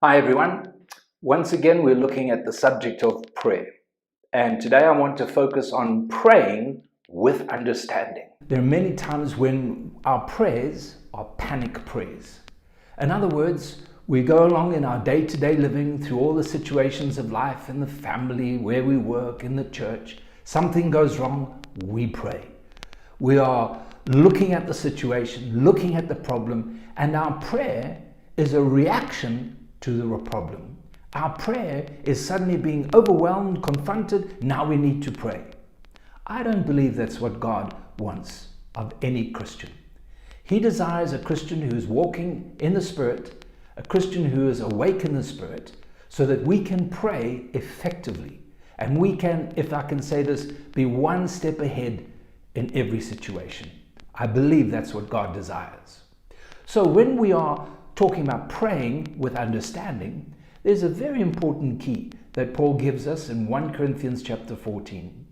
Hi everyone. Once again, we're looking at the subject of prayer. And today I want to focus on praying with understanding. There are many times when our prayers are panic prayers. In other words, we go along in our day-to-day living through all the situations of life, in the family, where we work, in the church. Something goes wrong, we pray. We are looking at the situation, looking at the problem, and our prayer is a reaction to the problem. Our prayer is suddenly being overwhelmed, confronted. Now we need to pray. I don't believe that's what God wants of any Christian. He desires a Christian who is walking in the Spirit, a Christian who is awake in the Spirit, so that we can pray effectively. And we can, if I can say this, be one step ahead in every situation. I believe that's what God desires. So when we are talking about praying with understanding, there's a very important key that Paul gives us in 1 Corinthians chapter 14.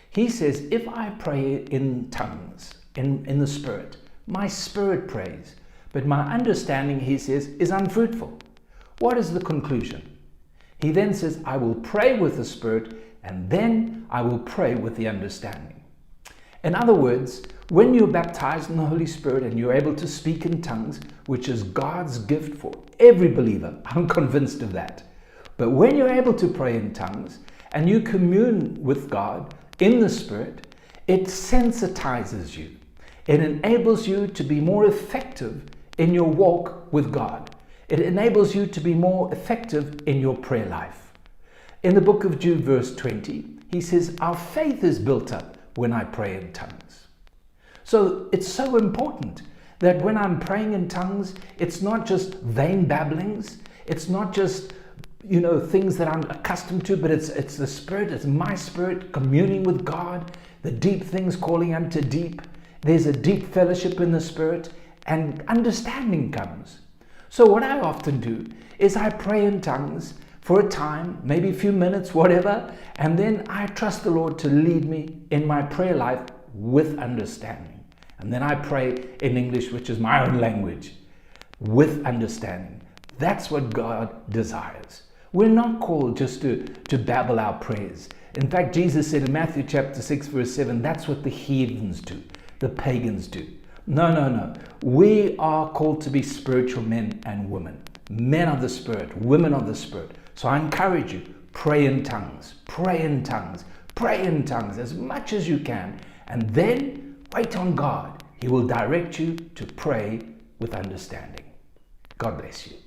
He says, if I pray in tongues, in the Spirit, my spirit prays, but my understanding, he says, is unfruitful. What is the conclusion? He then says, I will pray with the Spirit, and then I will pray with the understanding. In other words, when you're baptized in the Holy Spirit and you're able to speak in tongues, which is God's gift for every believer, I'm convinced of that. But when you're able to pray in tongues and you commune with God in the Spirit, it sensitizes you. It enables you to be more effective in your walk with God. It enables you to be more effective in your prayer life. In the book of Jude, verse 20, he says, our faith is built up when I pray in tongues. So it's so important that when I'm praying in tongues, it's not just vain babblings. It's not just, things that I'm accustomed to, but it's the Spirit, it's my spirit communing with God, the deep things calling unto deep. There's a deep fellowship in the Spirit and understanding comes. So what I often do is I pray in tongues for a time, maybe a few minutes, whatever, and then I trust the Lord to lead me in my prayer life with understanding. And then I pray in English, which is my own language, with understanding. That's what God desires. We're not called just to babble our prayers. In fact, Jesus said in Matthew chapter 6, verse 7, that's what the heathens do, the pagans do. No. We are called to be spiritual men and women. Men of the Spirit, women of the Spirit. So I encourage you, pray in tongues, pray in tongues, pray in tongues as much as you can. And then wait on God. He will direct you to pray with understanding. God bless you.